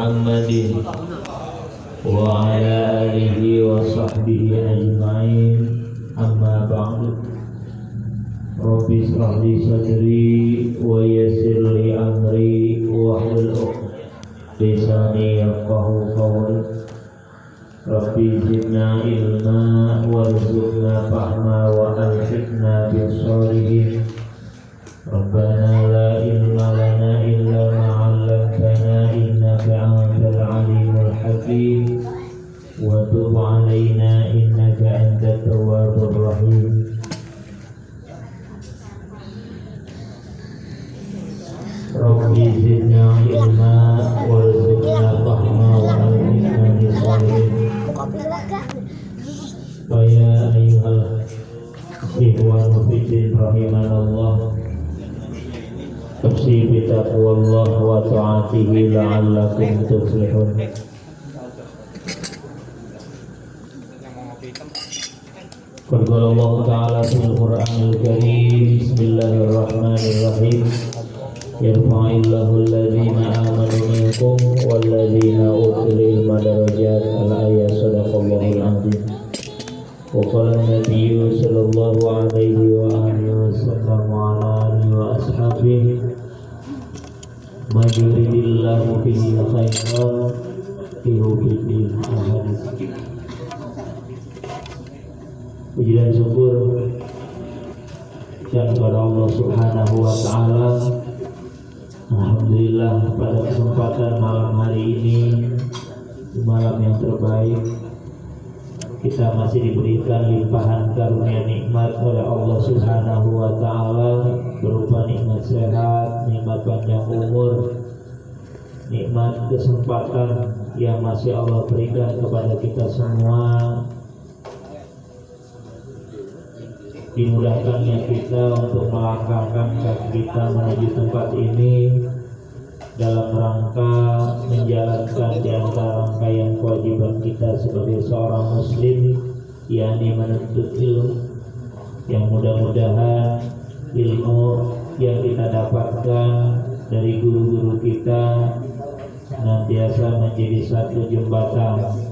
Muhammadin wa ala alihi wa sahbihi ajma'in. Amma ba'du. Rabbi shrah li sadri wa yassir li amri wahlul 'uqdatam lisani yafqahu qawli. Rabbi zidna ilma warzuqna fahma wa alhiqna bis sholihin. Rabbana la ilma lana illa ma 'allamtana innaka antal alimul hakim wa tub 'alaina innaka antat tawwabur rahim. Rabbi zidna ilma warzuqna fahma wa alhiqna bis sholihin. Ya ayyuhal ikhwan fillah rahimanallah, Tafsir bitaqwallah wa ta'atihi la'allakum tuflihun. Qala Allah Ta'ala fil Qur'anil Karim, Bismillahirrahmanirrahim. Yarfa'illahu alladhina amanu minkum walladhina utul ilma darajat. Al-ayat. Sadaqallahul azim. Wa qala an-nabiyyu sallallahu alaihi wa alihi wasallam wa ala alihi wa ashabihi ma yuridillahu bihi khairan yuhibbil hadis. Puji dan syukur kepada Allah Subhanahu wa taala. Alhamdulillah, pada kesempatan malam hari ini, malam yang terbaik, kita masih diberikan limpahan karunia nikmat oleh Allah Subhanahu wa taala berupa nikmat sehat, nikmat panjang umur, nikmat kesempatan yang masih Allah berikan kepada kita semua. Dimudahkannya kita untuk melangkahkan kaki kita menuju tempat ini dalam rangka menjalankan di antara rangkaian kewajiban kita sebagai seorang muslim, yakni menuntut ilmu, yang mudah-mudahan ilmu yang kita dapatkan dari guru-guru kita senantiasa menjadi satu jembatan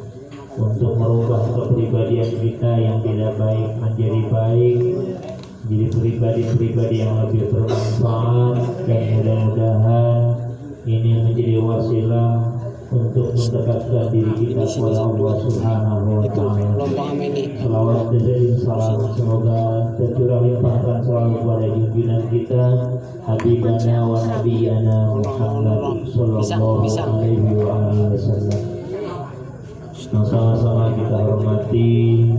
untuk merubah kepribadian kita yang tidak baik menjadi baik, menjadi pribadi-pribadi yang lebih bermanfaat, dan mudah-mudahan ini menjadi wasilah untuk mendekatkan diri kita kepada Allah Subhanahu wa taala. Salawat dan salam semoga tercurah limpahkan selalu kepada junjungan kita Habibana wa Nabiyana Muhammad sallallahu alaihi wasallam. Sama-sama kita hormati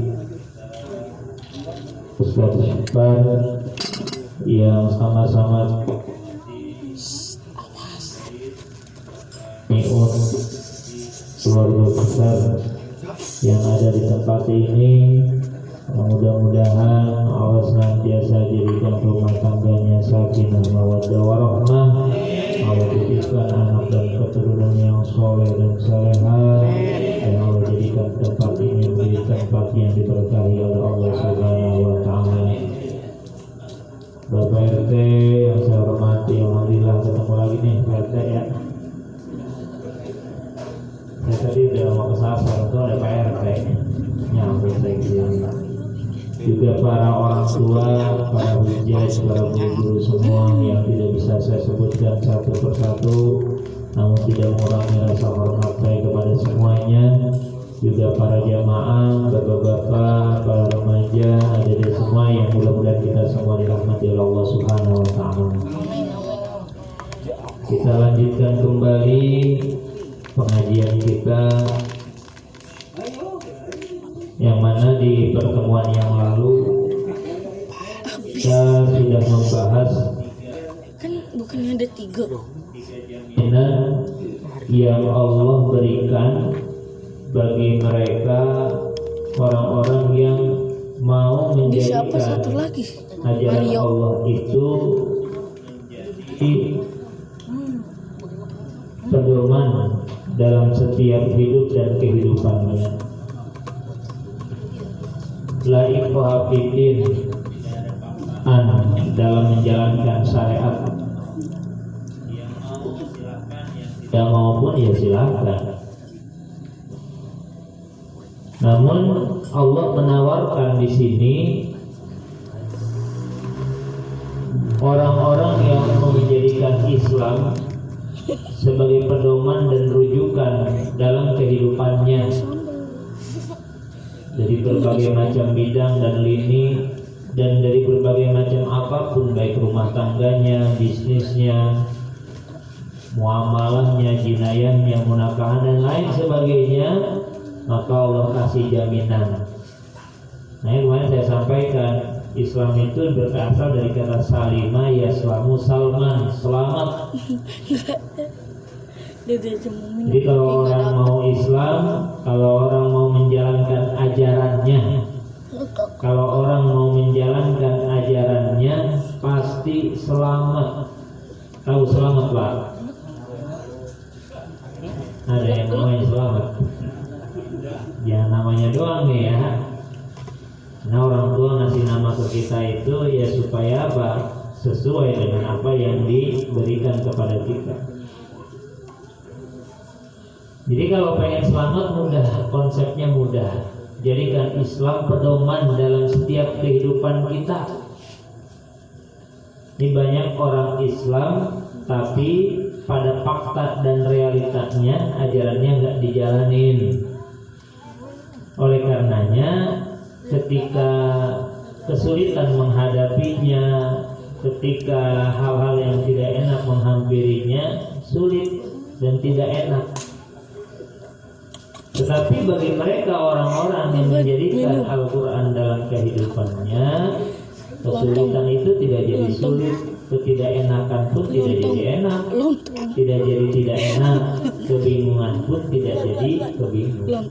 Ustaz Syafar yang sama-sama mi'un keluarga besar yang ada di tempat ini. Mudah-mudahan Allah senantiasa jadikan rumah tangganya sakinah mawaddah warahmah. Allah titipkan anak dan keturunan yang soleh dan salehah, dan Allah jadikan tempat ini menjadi tempat yang diberkahi oleh Allah Subhanahu wa taala. Bapak RT yang saya hormati, alhamdulillah ketemu lagi nih Pak RT ya. Saya tadi udah mau kesasar, itu ada Pak RT nyambung lagi. Juga para orang tua, para hujjah, para guru-guru semua yang tidak bisa saya sebutkan satu persatu, namun tidak mengurangi rasa hormat saya kepada semuanya. Juga para jamaah, bapak-bapak, para remaja, adik-adik semua yang mudah-mudahan kita semua dirahmati oleh Allah Subhanahu wa taala. Kita lanjutkan kembali pengajian kita, yang mana di pertemuan yang lalu kita sudah membahas kan bukannya ada 3 yang Allah berikan bagi mereka orang-orang yang mau menjadikan ajaran Allah itu pedoman dalam setiap hidup dan kehidupannya. La iqra fiddin dalam menjalankan syariat tidak mau pun ya silakan. Namun Allah menawarkan di sini orang-orang yang menjadikan Islam sebagai pedoman dan rujukan dalam kehidupannya dari berbagai macam bidang dan lini, dan dari berbagai macam apapun, baik rumah tangganya, bisnisnya, muamalahnya, jinayahnya, munakahan dan lain sebagainya, maka Allah kasih jaminan. Nah, kemarin saya sampaikan, Islam itu berasal dari kata salima yaslamu salman, selamat. Jadi kalau orang mau Islam, kalau orang mau menjalankan ajarannya, kalau orang mau menjalankan ajarannya pasti selamat. Tahu selamat, Pak? Ada yang namanya selamat. Ya namanya doang nih ya. Nah, orang tua ngasih nama ke kita itu ya supaya apa? Sesuai dengan apa yang diberikan kepada kita. Jadi kalau pengen selamat mudah, konsepnya mudah. Jadikan Islam pedoman dalam setiap kehidupan kita. Ini banyak orang Islam tapi pada fakta dan realitanya ajarannya nggak dijalanin. Oleh karenanya ketika kesulitan menghadapinya, ketika hal-hal yang tidak enak menghampirinya, sulit dan tidak enak. Tetapi bagi mereka orang-orang yang menjadikan Al-Quran dalam kehidupannya, kesulitan itu tidak jadi sulit, ketidakenakan pun tidak jadi enak, tidak jadi tidak enak, kebingungan pun tidak jadi kebingungan.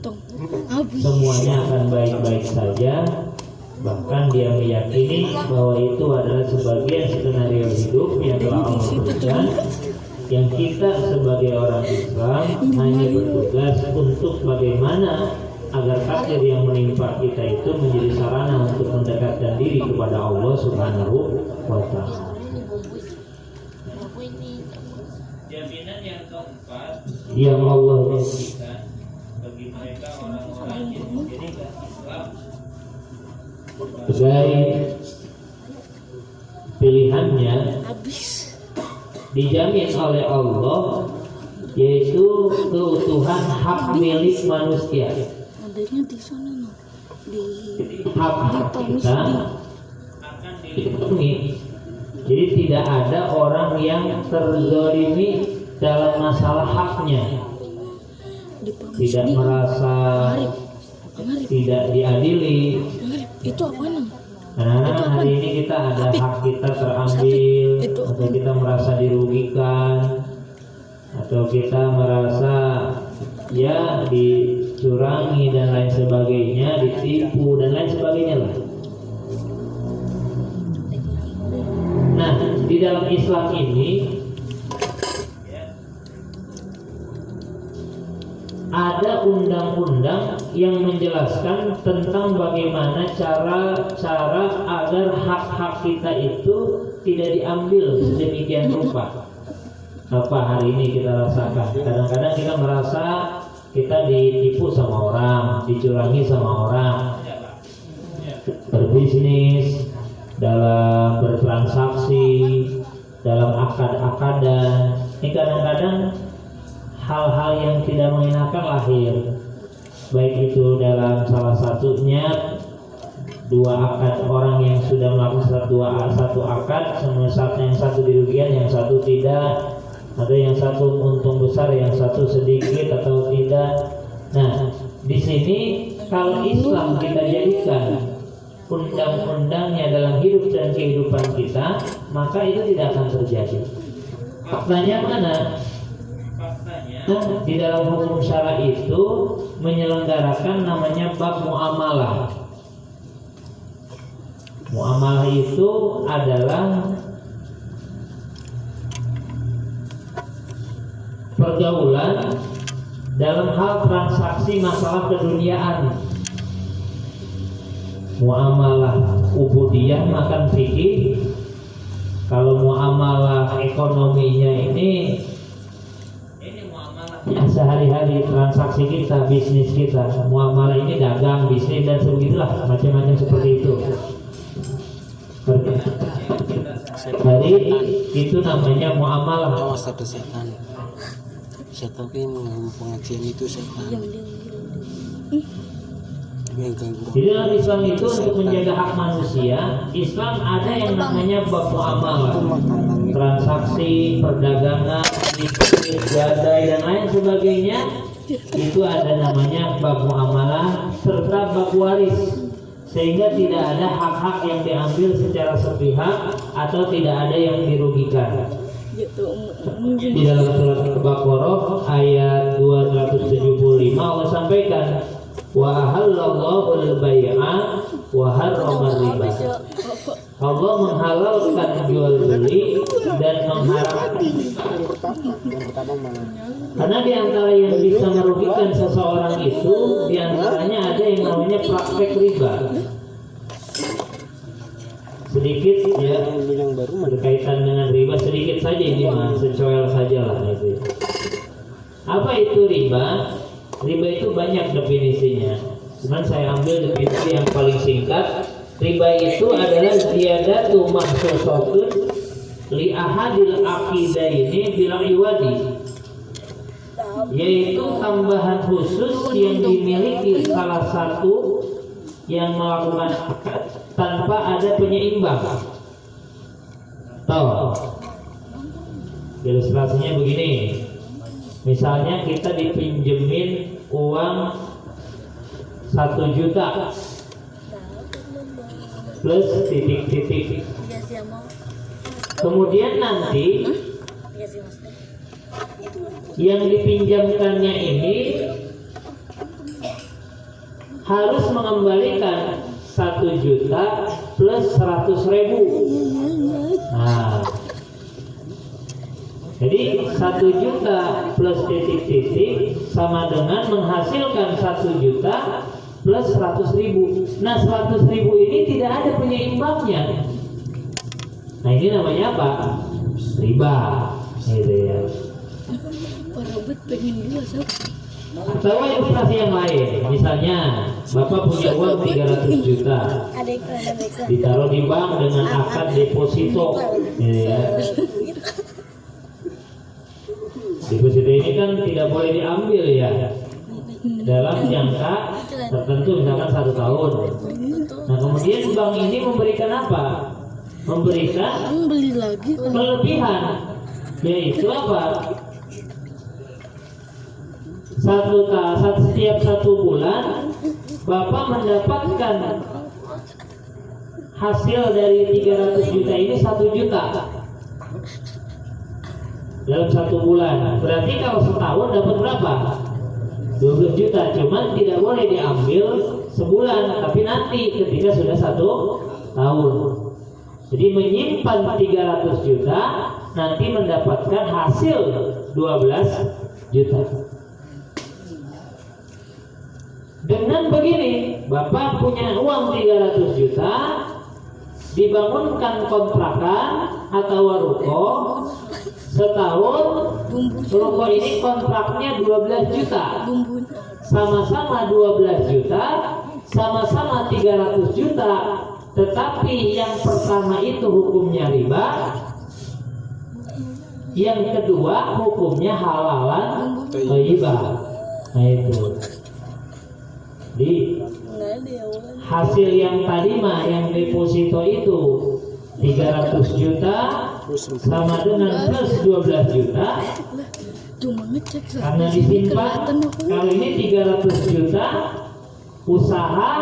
Semuanya akan baik-baik saja. Bahkan dia meyakini bahwa itu adalah sebagian skenario hidup yang telah Allah berikan, yang kita sebagai orang Islam hanya bertugas untuk bagaimana agar takdir yang menimpa kita itu menjadi sarana untuk mendekatkan diri kepada Allah Subhanahu wa Ta'ala. Jaminan yang keempat yang Allah berikan bagi mereka orang-orang yang menjadikan Islam sebagai pilihannya dijamin oleh Allah, yaitu keutuhan hak milik manusia. Adanya di sana, hak kita akan dilindungi. Jadi tidak ada orang yang terzalimi dalam masalah haknya, tidak merasa tidak diadili. Itu apa nih? Karena hari ini kita ada hak kita terambil, atau kita merasa dirugikan, atau kita merasa ya dicurangi dan lain sebagainya, ditipu dan lain sebagainya lah. Nah, di dalam Islam ini ada undang-undang yang menjelaskan tentang bagaimana cara agar hak-hak kita itu tidak diambil sedemikian rupa. Apa hari ini kita rasakan? Kadang-kadang kita merasa kita ditipu sama orang, dicurangi sama orang. Berbisnis, dalam bertransaksi, dalam akad-akadan. Ini kadang-kadang hal-hal yang tidak mengenakan lahir, baik itu dalam salah satunya dua akad, orang yang sudah melakukan satu akad, yang satu dirugikan, yang satu tidak, atau yang satu untung besar, yang satu sedikit atau tidak. Nah, di sini kalau Islam kita jadikan undang-undangnya dalam hidup dan kehidupan kita, maka itu tidak akan terjadi. Faktanya mana? Di dalam hukum syara itu menyelenggarakan namanya bab muamalah. Muamalah itu adalah pergaulan dalam hal transaksi masalah keduniaan. Muamalah ubudiyah makan fikih. Kalau muamalah ekonominya ini ya, sehari-hari transaksi kita, bisnis kita, muamalah ini dagang, bisnis dan sebegitulah macam-macam seperti itu. Jadi itu namanya muamalah. Awas ada setan. Setan yang pengajian itu setan. Yang ganggu. Di dalam Islam itu untuk menjaga hak manusia, Islam ada yang namanya bab muamalah, transaksi, perdagangan, bisnis, gadai dan lain sebagainya. Itu ada namanya bab muamalah serta bab waris. Sehingga tidak ada hak-hak yang diambil secara sepihak atau tidak ada yang dirugikan. Di dalam surat Al-Baqarah ayat 275 Allah sampaikan, wa halallahu al-bai'a wa harrama riba. Allah menghalalkan jual beli dan mengharamkan. Karena di antara yang bisa merugikan seseorang itu, di antaranya ada yang namanya praktek riba. Sedikit ya berkaitan dengan riba, sedikit saja ini mas, secoel saja lah itu. Apa itu riba? Riba itu banyak definisinya. Cuman saya ambil definisi yang paling singkat. Riba itu adalah ziyadatu mahsusatun li ahadil aqidaini bil iwadi, yaitu tambahan khusus yang dimiliki salah satu yang melakukan akad tanpa ada penyeimbang. Tahu? Ilustrasinya begini. Misalnya kita dipinjemin uang 1 juta plus titik-titik. Kemudian nanti yang dipinjamkannya ini harus mengembalikan 1 juta plus 100.000. Nah, jadi 1 juta plus titik-titik sama dengan menghasilkan 1 juta plus 100.000. Nah, 100.000 ini tidak ada penyeimbangnya. Nah, ini namanya apa? Riba, gitu ya. Parabet pengen dua sob. Atau ilustrasi yang lain, misalnya Bapak punya uang 300 juta, ditaruh di bank dengan akad deposito, gitu ya. Deposito ini kan tidak boleh diambil ya, dalam jangka tertentu, misalkan 1 tahun. Nah, kemudian bank ini memberikan apa? Memberikan Beli lagi. kelebihan, yaitu apa? Setiap 1 bulan Bapak mendapatkan hasil dari 300 juta ini 1 juta dalam 1 bulan. Berarti kalau setahun dapat berapa? 12 juta. Cuman tidak boleh diambil sebulan, tapi nanti ketika sudah 1 tahun. Jadi menyimpan 300 juta, nanti mendapatkan hasil 12 juta. Dengan begini, Bapak punya uang 300 juta, dibangunkan kontrakan atau ruko, setahun ruko ini kontraknya 12 juta, sama-sama 12 juta, sama-sama 300 juta, tetapi yang pertama itu hukumnya riba, yang kedua hukumnya halalan thayyibah. Nah itu. Di hasil yang tadi mah yang deposito itu 300 juta sama dengan plus 12 juta karena disimpan. Kalau ini 300 juta usaha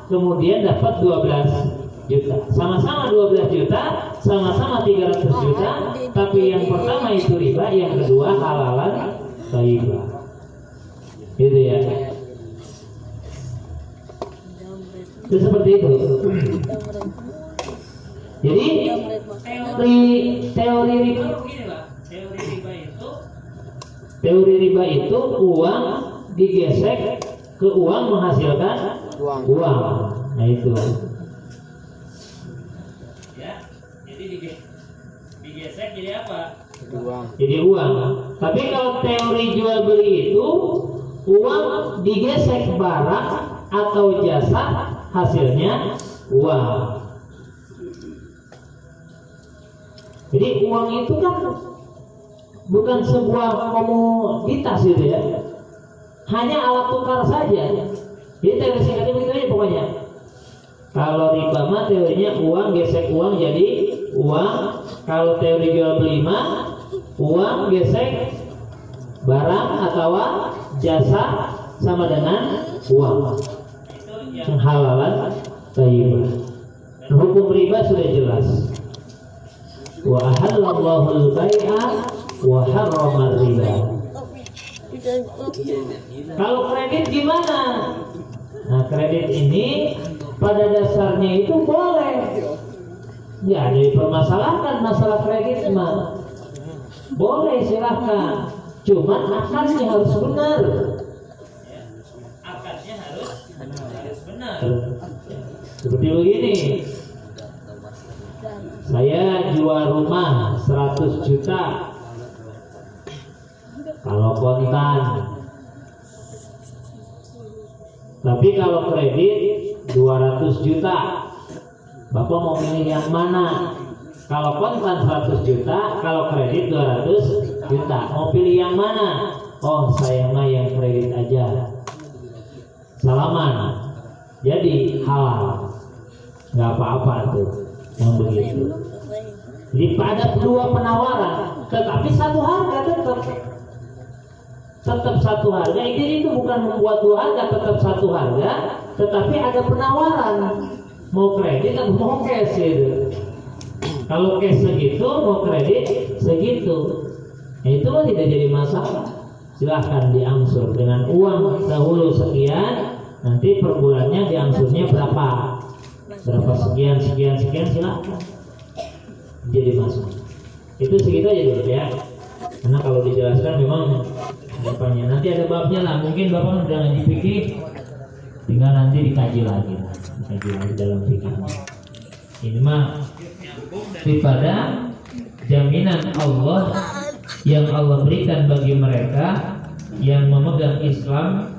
kemudian dapat 12 juta, sama-sama 12 juta, sama-sama 300 juta, tapi yang pertama itu riba, yang kedua halalan thayyibah. Gitu ya. Itu seperti itu. Jadi teori riba begini Pak. Teori riba itu uang digesek ke uang menghasilkan uang. Nah itu. Ya, jadi digesek jadi apa? uang. jadi uang. Tapi kalau teori jual beli itu uang digesek barang atau jasa, hasilnya uang. Jadi uang itu kan bukan sebuah komoditas gitu ya, hanya alat tukar saja. Jadi teori singkatnya begitu aja pokoknya. Kalau riba mah teorinya uang gesek uang jadi uang. Kalau teori jual beli mah uang gesek barang atau jasa sama dengan uang. Penghalalan riba. Hukum riba sudah jelas. Wa ahallallahu al-bai'a wa harrama riba. Kalau kredit gimana? Nah, kredit ini pada dasarnya itu boleh. Ya, ada dipermasalahkan masalah kredit mah. Boleh, silahkan. Cuman akadnya harus benar. Akadnya harus benar. Seperti begini. Saya jual rumah 100 juta. Kalau kontan. Tapi kalau kredit 200 juta. Bapak mau pilih yang mana? Kalau kontan 100 juta, kalau kredit 200 juta. Mau pilih yang mana? Oh, saya mah yang kredit aja. Salaman. Jadi halal. Nggak apa-apa tuh yang begitu. Jadi pada dua penawaran, tetapi satu harga tetap satu harga. Ini itu bukan membuat dua harga, tetap satu harga, tetapi ada penawaran. Mau kredit atau mau cash gitu. Kalau cash segitu, mau kredit segitu. Nah, itu mah tidak jadi masalah. Silahkan diangsur dengan uang dahulu sekian, nanti per bulannya diangsurnya berapa sekian silahkan. Jadi masalah. Itu segitu aja dulu ya. Karena kalau dijelaskan memang apanya. Nanti ada babnya lah. Mungkin Bapak udah ngaji fikih, tinggal nanti dikaji lagi dalam fikihnya. Ini mah daripada jaminan Allah yang Allah berikan bagi mereka yang memegang Islam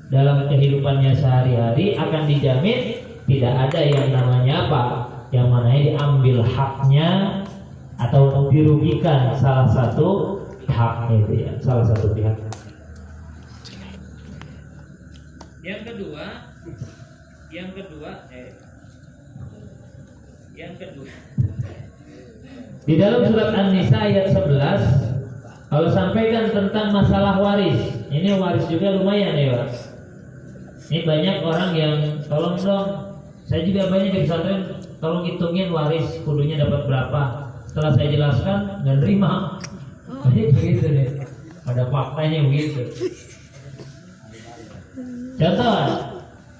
dalam kehidupannya sehari-hari, akan dijamin tidak ada yang namanya apa, yang mananya diambil haknya atau dirugikan salah satu hak itu ya, salah satu pihak. Yang kedua di dalam surat An-Nisa ayat 11 Allah sampaikan tentang masalah waris. Ini waris juga lumayan ya, Pak. Ini banyak orang yang tolong dong, saya juga banyak di pesantren, tolong hitungin waris kudunya dapat berapa. Setelah saya jelaskan nggak nerima. Jadi begitu deh, ada faktanya begitu. Contoh,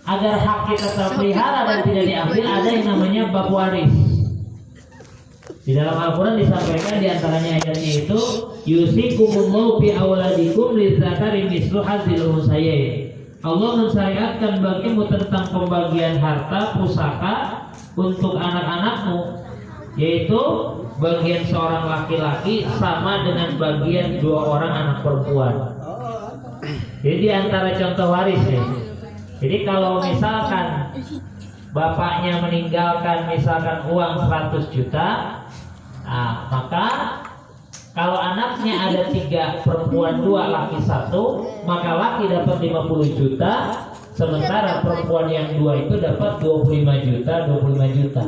agar hak kita terpelihara dan tidak diambil, ada yang namanya bab waris. Di dalam Al-Quran disampaikan diantaranya ayatnya itu, yusikumullahu fi awladikum lidzakari mislu hadzil unsayain. Allah mensyariatkan bagimu tentang pembagian harta pusaka untuk anak-anakmu, yaitu bagian seorang laki-laki sama dengan bagian dua orang anak perempuan. Jadi di antara contoh waris ya. Jadi kalau misalkan bapaknya meninggalkan misalkan uang 100 juta, nah, maka kalau anaknya ada 3, perempuan 2, laki 1, maka laki dapat 50 juta, sementara perempuan yang 2 itu dapat 25 juta.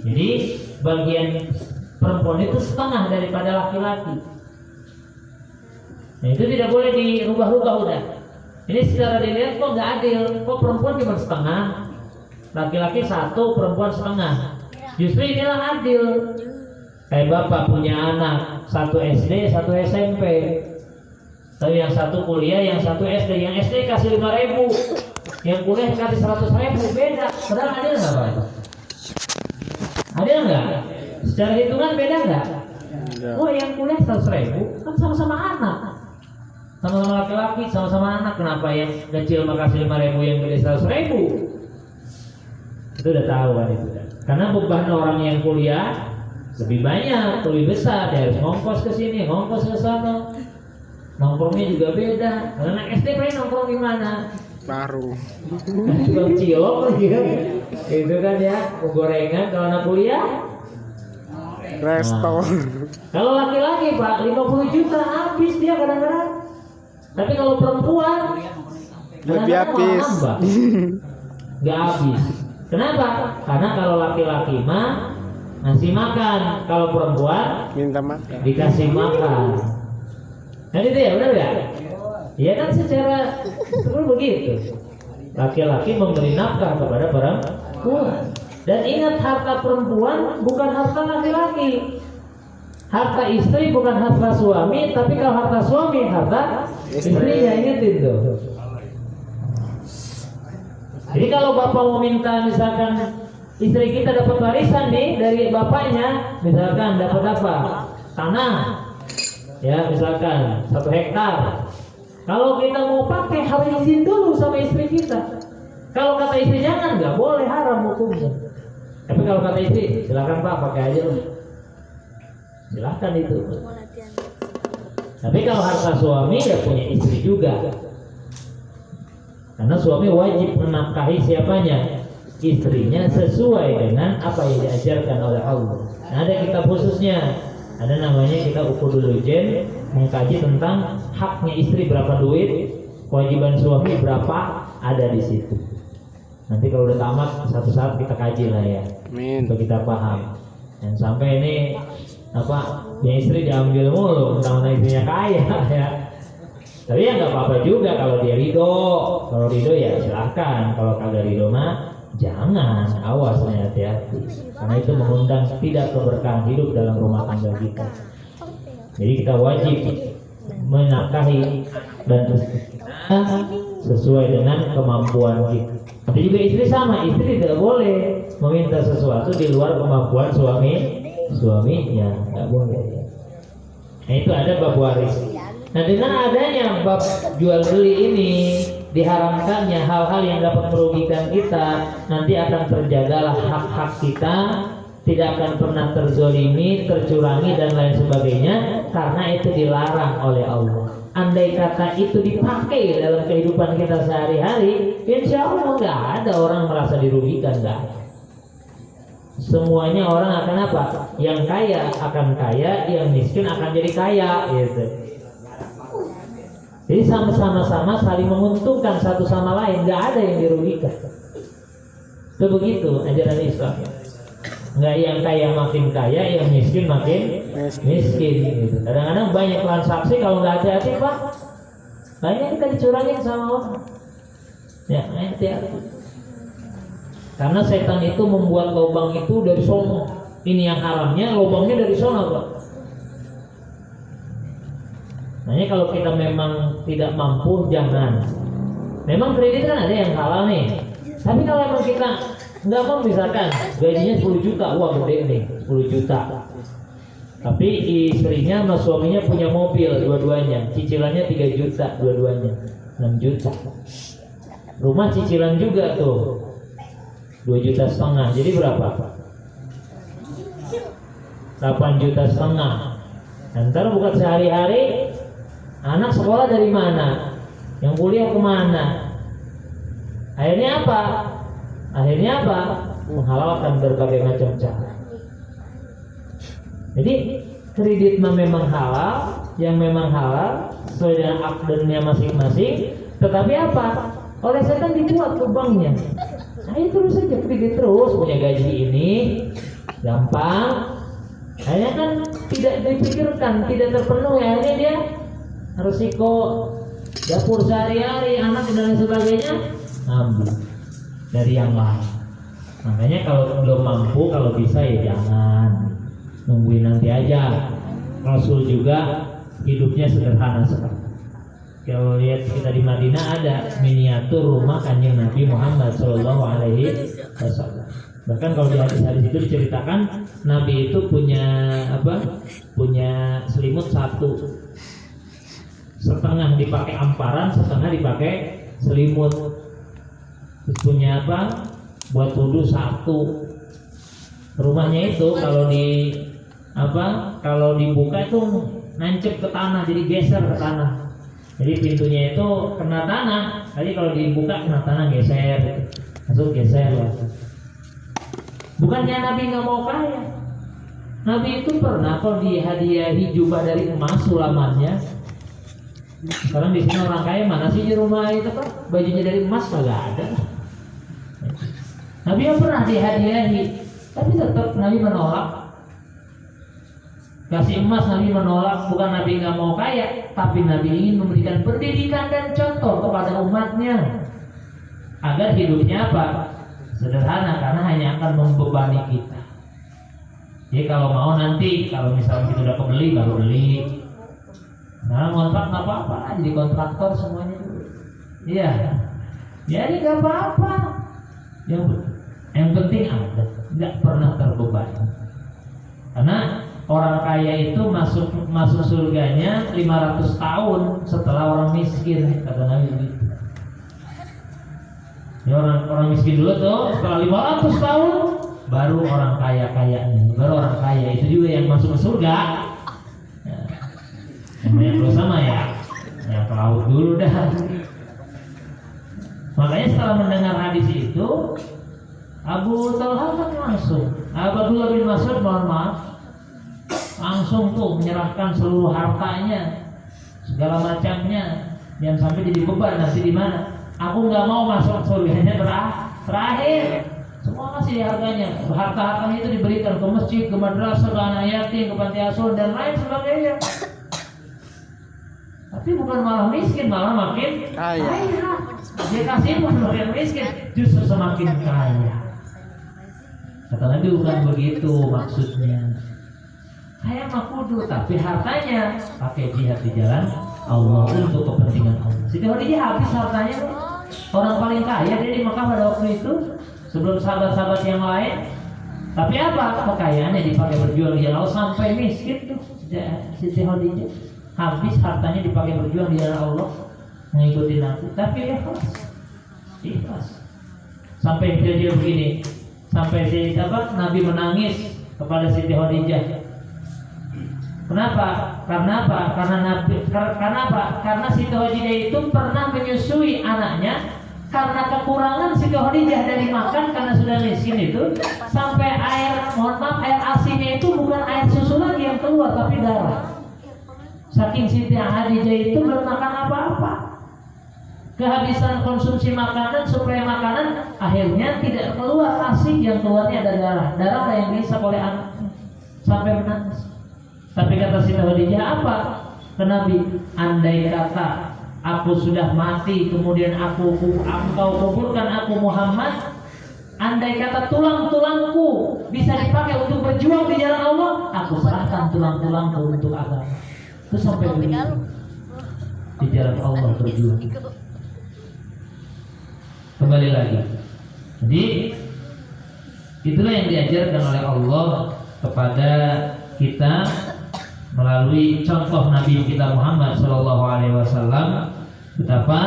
Jadi bagian perempuan itu setengah daripada laki-laki. Nah, itu tidak boleh dirubah-rubah udah. Ini secara dilihat kok nggak adil, kok perempuan cuma setengah, laki-laki 1, perempuan setengah. Justru inilah adil. Kayak bapak punya anak 1 SD, 1 SMP. Tapi yang 1 kuliah, yang 1 SD. Yang SD kasih 5.000, yang kuliah kasih 100.000, beda. Padahal adil nggak Pak? Adil nggak? Secara hitungan beda nggak? Oh, yang kuliah 100.000 kan sama-sama anak, sama-sama laki-laki, sama-sama anak. Kenapa yang kecil makasih 5.000, yang gede 100.000? Itu udah tahu kan itu. Karena beban orang yang kuliah lebih banyak, lebih besar, dia harus ngongkos ke sini, ngongkos ke sana. Nongkrongnya juga beda. Kalau anak SD paling nongkrong di mana? Baru. Tukang cilok gitu. Itu kan ya, gorengan. Kalau anak kuliah Resto. Nah, kalau laki-laki Pak 50 juta habis dia kadang-kadang. Tapi kalau perempuan Lebih habis. Nggak habis. Kenapa? Karena kalau laki-laki mah ngasih makan, kalau perempuan Minta makan. dikasih makan. Nah itu ya, benar ya? Iya kan secara seperti begitu. Laki-laki memberi nafkah kepada perempuan. Dan ingat, harta perempuan bukan harta laki-laki. Harta istri bukan harta suami, tapi kalau harta suami harta istrinya. Ingetin tuh. Jadi kalau bapak mau minta misalkan istri kita dapat warisan nih dari bapaknya, misalkan dapat apa? Tanah. Ya misalkan 1 hektar. Kalau kita mau pakai harus izin dulu sama istri kita. Kalau kata istri jangan, nggak boleh, haram hukumnya. Tapi kalau kata istri silakan Pak pakai aja loh. Silakan itu. Tapi kalau harta suami ya punya istri juga. Karena suami wajib menafkahi siapanya? Istrinya sesuai dengan apa yang diajarkan oleh Allah. Nah, ada kitab khususnya. Ada namanya kita Uqudul Jen, mengkaji tentang haknya istri berapa duit, kewajiban suami berapa, ada di situ. Nanti kalau udah tamat satu saat kita kaji lah ya, untuk kita paham. Dan sampai ini apa, yang istri diambil mulu, mentang-mentang istrinya kaya ya. Tapi ya nggak apa-apa juga kalau dia ridho. Kalau ridho ya silahkan. Kalau kagak ridho mah jangan, awas hati-hati. Karena itu mengundang tidak keberkahan hidup dalam rumah tangga kita. Jadi kita wajib menafkahi dan sesuai dengan kemampuan kita. Tapi juga istri sama, istri tidak boleh meminta sesuatu di luar kemampuan suaminya, nggak boleh. Nah itu ada bab waris. Nah dengan adanya bab jual beli ini, diharamkannya hal-hal yang dapat merugikan kita, nanti akan terjagalah hak-hak kita, tidak akan pernah terzolimi, tercurangi dan lain sebagainya, karena itu dilarang oleh Allah. Andai kata itu dipakai dalam kehidupan kita sehari-hari, insya Allah nggak ada orang merasa dirugikan, nggak. Semuanya orang akan apa? Yang kaya akan kaya, yang miskin akan jadi kaya, gitu. Jadi sama-sama saling menguntungkan satu sama lain, nggak ada yang dirugikan. Itu begitu ajaran Islam. Nggak yang kaya makin kaya, yang miskin makin miskin. Gitu. Kadang-kadang banyak transaksi kalau nggak hati-hati Pak, banyak kita dicurangin sama orang. Ya, hati-hati. Karena setan itu membuat lubang itu dari sono. Ini yang haramnya, lubangnya dari sono Pak. Makanya kalau kita memang tidak mampu, jangan. Memang kredit kan ada yang halal nih. Tapi kalau memang kita nggak mau, misalkan gajinya 10 juta, wah gede nih, 10 juta. Tapi istrinya sama suaminya punya mobil dua-duanya, cicilannya 3 juta dua-duanya, 6 juta. Rumah cicilan juga tuh 2,5 juta. Jadi berapa? 8,5 juta. Ntar bukan sehari-hari. Anak sekolah dari mana? Yang kuliah kemana? Akhirnya apa? Menghalalkan berbagai macam cara. Jadi kredit memang halal, yang memang halal sesuai dengan akdennya masing-masing. Tetapi apa? Oleh setan dibuat lubangnya. Ayo terus saja kredit terus, punya gaji ini gampang. Akhirnya kan tidak dipikirkan, tidak terpenuhi. Akhirnya dia resiko dapur sehari-hari, anak dan sebagainya ambil dari yang lain. Makanya kalau belum mampu, kalau bisa ya jangan, nungguin nanti aja. Rasul juga hidupnya sederhana sekali. Kalau lihat kita di Madinah ada miniatur rumah Kanjeng Nabi Muhammad SAW. Bahkan kalau di hadis-hadis itu diceritakan Nabi itu punya apa? Punya selimut satu. Setengah dipakai amparan, setengah dipakai selimut. Terus punya apa? Buat wudhu satu. Rumahnya itu kalau di kalau dibuka itu nancep ke tanah, jadi geser ke tanah. Jadi pintunya itu kena tanah, tadi kalau dibuka kena tanah geser, langsung geser ya. Bukannya Nabi nggak mau kaya, Nabi itu pernah kalau dihadiahi jubah dari emas sulamannya. Sekarang di sini orang kaya mana sih di rumah itu Pak? Bajunya dari emas kagak ada. Nabi yang pernah dihadiahi, tapi tetap Nabi menolak. Kasih emas Nabi menolak, bukan Nabi nggak mau kaya, tapi Nabi ingin memberikan pendidikan dan contoh kepada umatnya agar hidupnya apa? Sederhana, karena hanya akan membebani kita. Jadi kalau mau nanti, kalau misalnya kita udah kebeli baru beli. Nah, kontrak nggak apa-apa, jadi kontraktor semuanya dulu. Iya, jadi nggak apa-apa. Yang penting ada, nggak pernah terbebani. Karena orang kaya itu masuk surganya 500 tahun setelah orang miskin, kata Nabi begitu. Ya, orang miskin dulu tuh setelah 500 tahun baru orang kaya-kayanya, baru orang kaya itu juga yang masuk ke surga. Yang banyak dosa mah ya ke laut dulu dah. Makanya setelah mendengar hadis itu, Abu Talha kan Abdullah bin Mas'ud langsung tuh menyerahkan seluruh hartanya, segala macamnya, jangan sampai jadi beban nanti di mana. Aku nggak mau masuk surganya terakhir. Semua masih harganya. Harta-hartanya itu diberikan ke masjid, ke madrasah, ke anak yatim, ke panti asuhan dan lain sebagainya. Tapi bukan malah miskin, malah makin kaya. Dia kasih pun semakin miskin, justru semakin kaya. Kata Nabi bukan begitu maksudnya. Kaya mah kudu, tapi hartanya pakai jihad di jalan Allah untuk kepentingan Allah. Siti Khadijah habis hartanya, orang paling kaya dia di Mekah pada waktu itu sebelum sahabat-sahabat yang lain. Tapi apa? Kekayaannya dipakai berjuang di jalan Allah sampai miskin tuh Siti Khadijah. Habis hartanya dipakai berjuang di jalan Allah mengikuti Nabi. Tapi ikhlas. Sampai dia begini, sampai Nabi menangis kepada Siti Khadijah. Kenapa? Karena apa? Karena Siti Khadijah itu pernah menyusui anaknya. Karena kekurangan Siti Khadijah dari makan karena sudah miskin itu, sampai air asinnya itu bukan air susu lagi yang keluar, tapi darah. Saking Siti Khadijah itu belum makan apa-apa, kehabisan konsumsi makanan, suplai makanan, akhirnya tidak keluar asin, yang keluarnya ada darah yang dihisap oleh anaknya sampai menangis. Tapi kata Siti Khadijah apa? Ke Nabi, andai kata aku sudah mati, kemudian engkau kuburkan aku Muhammad, andai kata tulang-tulangku bisa dipakai untuk berjuang di jalan Allah, aku serahkan tulang-tulangku untuk agama. Itu sampai begitu di jalan Allah berjuang. Kembali lagi, jadi itulah yang diajarkan oleh Allah kepada kita melalui contoh Nabi kita Muhammad SAW. Betapa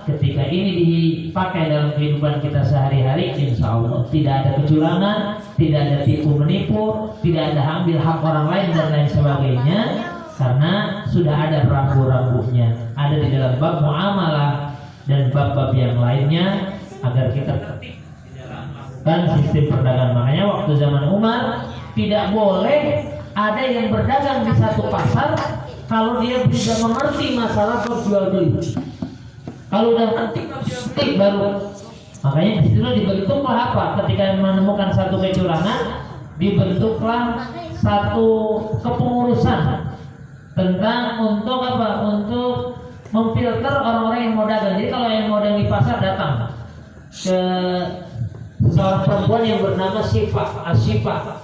ketika ini dipakai dalam kehidupan kita sehari-hari, insya Allah tidak ada kecurangan, tidak ada tipu menipu, tidak ada ambil hak orang lain dan lain sebagainya, karena sudah ada rambu-rambunya, ada di dalam bab muamalah dan bab-bab yang lainnya, agar kita tertib di dalam melakukan sistem perdagangan. Makanya waktu zaman Umar tidak boleh ada yang berdagang di satu pasar kalau dia tidak mengerti masalah jual beli. Kalau udah ngerti baru. Makanya disitulah dibentuklah apa? Ketika menemukan satu kecurangan, dibentuklah satu kepengurusan tentang untuk apa? Untuk memfilter orang-orang yang mau dagang. Jadi kalau yang mau dagang di pasar datang ke seorang perempuan yang bernama Asyifa.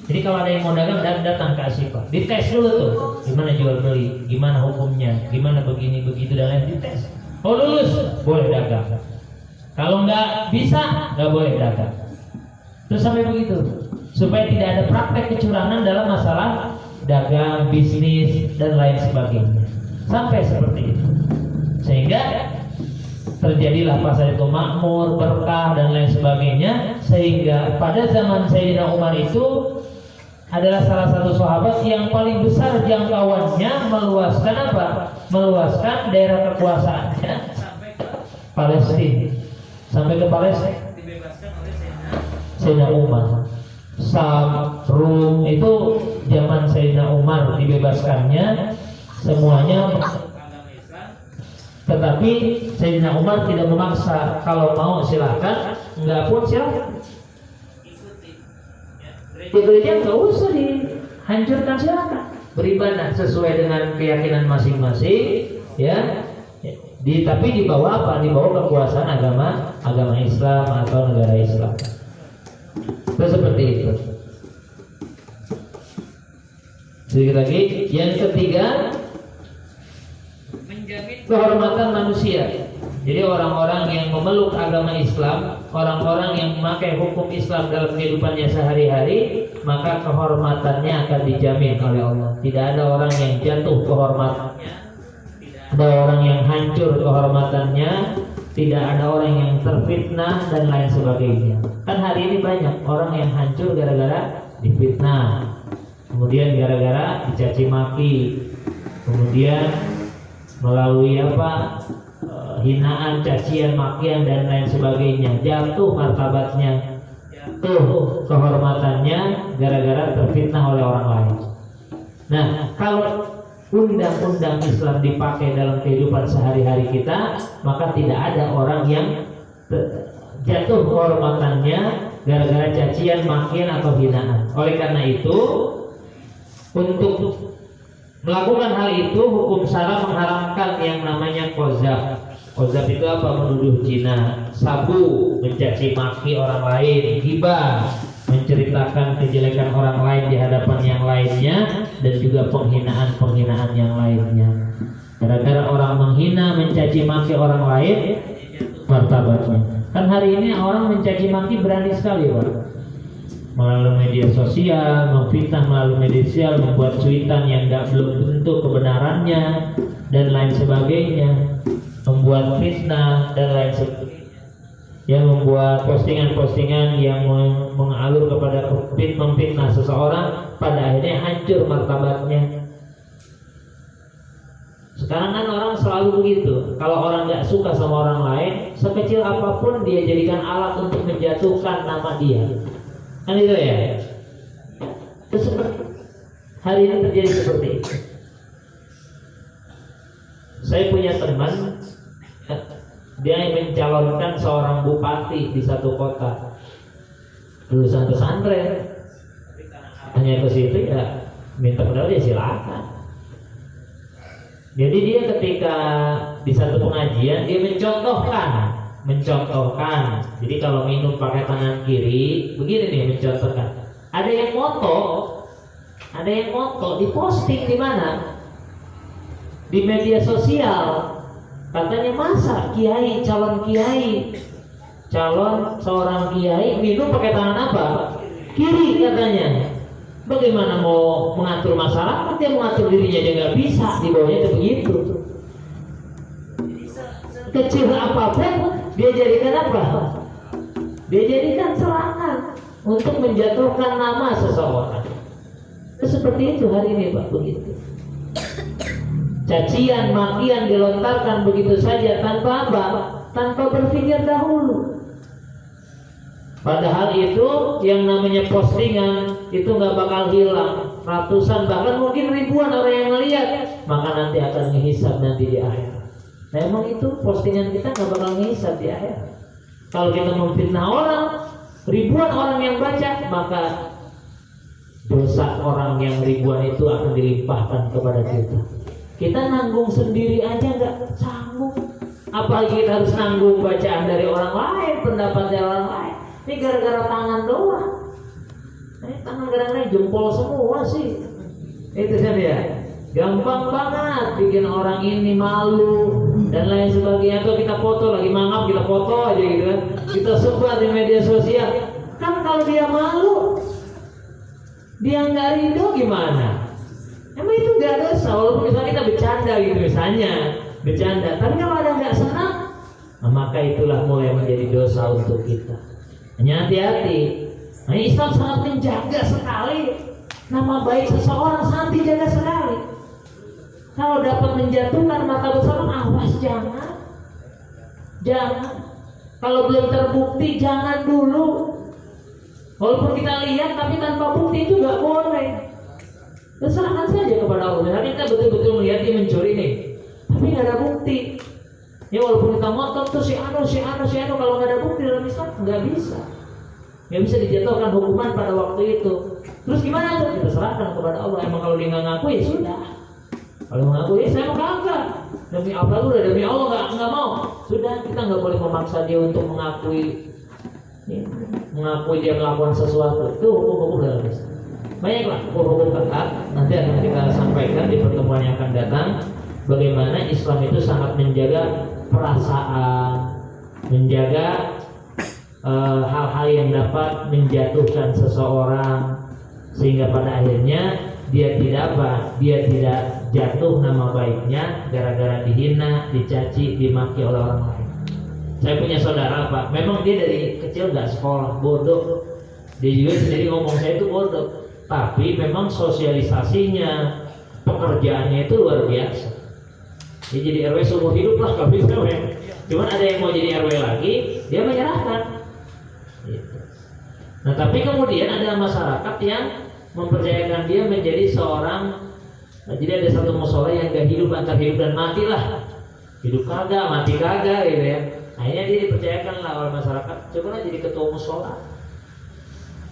Jadi kalau ada yang mau dagang datang ke Asyifa, dites dulu tuh, gimana jual beli, gimana hukumnya, gimana begini begitu dan lain, dites. Oh lulus, boleh dagang. Kalau nggak bisa, nggak boleh dagang. Terus sampai begitu, supaya tidak ada praktek kecurangan dalam masalah dagang, bisnis dan lain sebagainya. Sampai seperti itu, sehingga terjadilah pasar itu makmur, berkah dan lain sebagainya. Sehingga pada zaman Sayyidina Umar itu adalah salah satu sahabat yang paling besar jangkauannya, meluaskan apa? Meluaskan daerah kekuasaannya sampai ke Palestina. Sampai ke Palestina dibebaskan oleh Sayyidina Umar. Sam, Rum itu zaman Sayyidina Umar dibebaskannya semuanya agama Islam. Tetapi Sayyidina Umar tidak memaksa, kalau mau silakan, enggak pun silakan. Di gereja nggak usah dihancurkan, silakan beribadah sesuai dengan keyakinan masing-masing, ya. Tapi di bawah apa? Di bawah kekuasaan agama Islam atau negara Islam. Itu seperti itu. Sedikit lagi, yang ketiga, menjamin kehormatan manusia. Jadi orang-orang yang memeluk agama Islam, orang-orang yang memakai hukum Islam dalam kehidupannya sehari-hari, maka kehormatannya akan dijamin oleh Allah. Tidak ada orang yang jatuh kehormatannya, tidak ada orang yang hancur kehormatannya, tidak ada orang yang terfitnah dan lain sebagainya. Kan hari ini banyak orang yang hancur gara-gara difitnah, kemudian gara-gara dicaci maki, kemudian melalui hinaan, cacian, makian dan lain sebagainya, jatuh martabatnya, jatuh kehormatannya gara-gara terfitnah oleh orang lain. Nah, kalau undang-undang Islam dipakai dalam kehidupan sehari-hari kita, maka tidak ada orang yang jatuh kehormatannya gara-gara cacian, makian atau hinaan. Oleh karena itu, untuk melakukan hal itu, hukum syara mengharamkan yang namanya qazaf. Qazaf itu apa? Menuduh zina, sabu, mencaci maki orang lain, ghibah, menceritakan kejelekan orang lain di hadapan yang lainnya, dan juga penghinaan-penghinaan yang lainnya. Gara-gara orang menghina, mencaci maki orang lain, martabatnya. Kan hari ini orang mencaci maki berani sekali, Pak. Melalui media sosial, memfitnah melalui media sosial, membuat cuitan yang belum tentu kebenarannya dan lain sebagainya, membuat fitnah dan lain sebagainya, yang membuat postingan-postingan yang mengalur kepada memfitnah seseorang, pada akhirnya hancur martabatnya. Sekarang kan orang selalu begitu, kalau orang nggak suka sama orang lain, sekecil apapun dia jadikan alat untuk menjatuhkan nama dia. Kan itu ya. Itu seperti hari ini terjadi seperti itu. Saya punya teman, dia mencalonkan seorang bupati di satu kota, lulusan pesantren. Hanya ke situ ya minta modal, dia silakan. Jadi dia ketika di satu pengajian dia mencontohkan. Jadi kalau minum pakai tangan kiri, begini nih mencontohkan. Ada yang foto, diposting di mana? Di media sosial. Katanya masa calon seorang kiai minum pakai tangan apa? Kiri katanya. Bagaimana mau mengatur masyarakat? Dia mengatur dirinya aja nggak bisa, di bawahnya itu begitu. Kecil apapun dia jadikan apa? Dia jadikan serangan untuk menjatuhkan nama seseorang. Seperti itu hari ini, Pak, begitu. Cacian, makian dilontarkan begitu saja tanpa apa? Tanpa berpikir dahulu. Padahal itu yang namanya postingan itu nggak bakal hilang. Ratusan bahkan mungkin ribuan orang yang melihat, maka nanti akan dihisab nanti di akhir. Nah, emang itu postingan kita nggak bakal ngehisab di akhir. Kalau kita memfitnah orang, ribuan orang yang baca, maka dosa orang yang ribuan itu akan dilimpahkan kepada kita. Kita nanggung sendiri aja nggak sanggup, apalagi kita harus nanggung bacaan dari orang lain, pendapat dari orang lain. Ini gara-gara tangan doang. Tangan kadang-kadang jempol semua sih. Itu kan ya. Gampang banget bikin orang ini malu dan lain sebagainya. Atau kita foto lagi mangap, kita foto aja gitu kan, kita sebar di media sosial. Kan kalau dia malu, dia nggak ridho gimana? Emang itu nggak dosa, walaupun misalnya kita bercanda gitu, misalnya bercanda. Tapi kalau ada nggak senang, nah, maka itulah mulai menjadi dosa untuk kita. Hanya hati-hati. Nah, Islam sangat menjaga sekali Nama baik seseorang sangat dijaga sekali. Kalau dapat menjatuhkan martabat seseorang, awas jangan. Kalau belum terbukti jangan dulu. Walaupun kita lihat tapi tanpa bukti itu nggak boleh. Dan serahkan saja kepada Allah. Misalnya kita betul-betul melihat dia mencuri nih, tapi nggak ada bukti. Ya walaupun kita ngotot tuh si anu, kalau nggak ada bukti dalam Islam nggak bisa dijatuhkan hukuman pada waktu itu. Terus gimana tuh? Kita serahkan kepada Allah. Emang kalau dia nggak ngaku ya sudah. Kalau ngaku ya saya mau kagak. Demi Allah udah, demi Allah nggak mau. Sudah, kita nggak boleh memaksa dia untuk mengakui dia melakukan sesuatu. Itu hukum-hukum dalam Islam. Banyaklah hukum-hukum ketat. Nanti akan kita sampaikan di pertemuan yang akan datang. Bagaimana Islam itu sangat menjaga perasaan, menjaga hal-hal yang dapat menjatuhkan seseorang, sehingga pada akhirnya dia tidak jatuh nama baiknya gara-gara dihina, dicaci, dimaki oleh orang lain. Saya punya saudara Pak, memang dia dari kecil nggak sekolah, bodoh. Dia juga sendiri ngomong saya itu bodoh, tapi memang sosialisasinya, pekerjaannya itu luar biasa. Dia jadi RW seumur hidup lah kalau bisa. Cuman ada yang mau jadi RW lagi, dia menyerahkan. Nah tapi kemudian ada masyarakat yang mempercayakan dia menjadi seorang. Jadi ada satu musola yang gak hidup antara hidup dan mati lah. Hidup kagak, mati kagak gitu ya. Akhirnya dia dipercayakan lah oleh masyarakat, coba jadi ketua musola.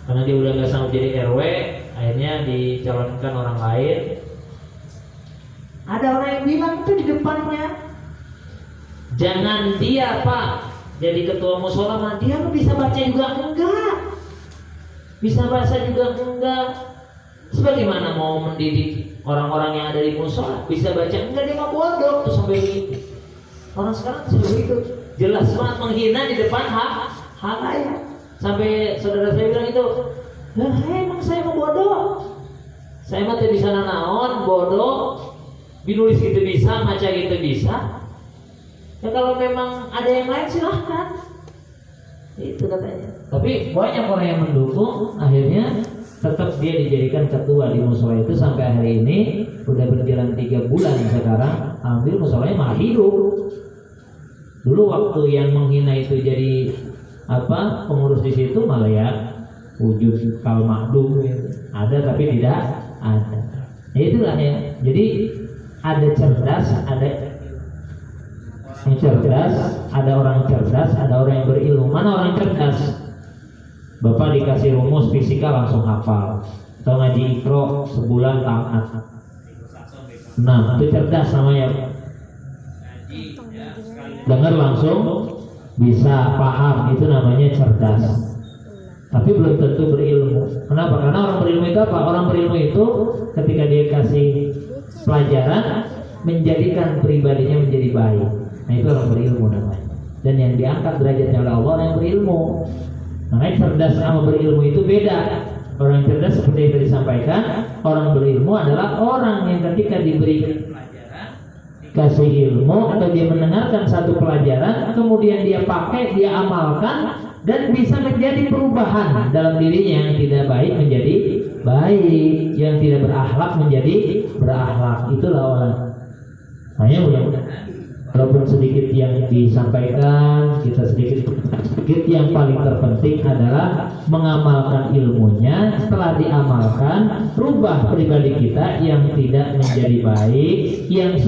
Karena dia udah gak sanggup jadi RW, akhirnya dicalonkan orang lain. Ada orang yang bilang itu di depannya, jangan dia Pak jadi ketua musola, mah dia bisa baca juga enggak, bisa bahasa juga enggak. Sebagaimana mau mendidik orang-orang yang ada di musola, bisa baca enggak, dia mah bodoh tuh sampai begitu. Orang sekarang seperti itu, jelas banget menghina di depan halayak. Sampai saudara saya bilang itu, lah emang saya mau bodoh, saya mah tidak bisa nanaon, bodoh, binulis gitu bisa, maca gitu bisa. Ya kalau memang ada yang lain silahkan, itu katanya. Tapi banyak orang yang mendukung, akhirnya tetap dia dijadikan ketua di musola itu sampai hari ini. Udah berjalan 3 bulan sekarang, alhamdulillah musolanya malah hidup. Dulu waktu yang menghina itu jadi pengurus di situ malah ya wujud kal makdum ada tapi tidak ada. Ya itulah ya. Jadi ada cerdas, ada yang cerdas, ada orang cerdas, ada orang yang berilmu. Mana orang cerdas? Bapak dikasih rumus fisika langsung hafal, atau ngaji ikro sebulan tamat. Nah, itu cerdas namanya. Dengar langsung bisa paham, itu namanya cerdas. Tapi belum tentu berilmu. Kenapa? Karena orang berilmu itu apa? Orang berilmu itu ketika dia kasih pelajaran menjadikan pribadinya menjadi baik. Nah itu orang berilmu namanya. Dan yang diangkat derajatnya oleh Allah yang berilmu. Makanya cerdas sama berilmu itu beda. Orang yang cerdas seperti yang disampaikan, orang berilmu adalah orang yang ketika diberi kasih ilmu atau dia mendengarkan satu pelajaran, kemudian dia pakai, dia amalkan, dan bisa menjadi perubahan dalam dirinya. Yang tidak baik menjadi baik, yang tidak berakhlak menjadi berakhlak. Itulah orang. Hanya mudah-mudahan walaupun sedikit yang disampaikan, kita sedikit yang paling terpenting adalah mengamalkan ilmunya. Setelah diamalkan, rubah pribadi kita yang tidak menjadi baik, yang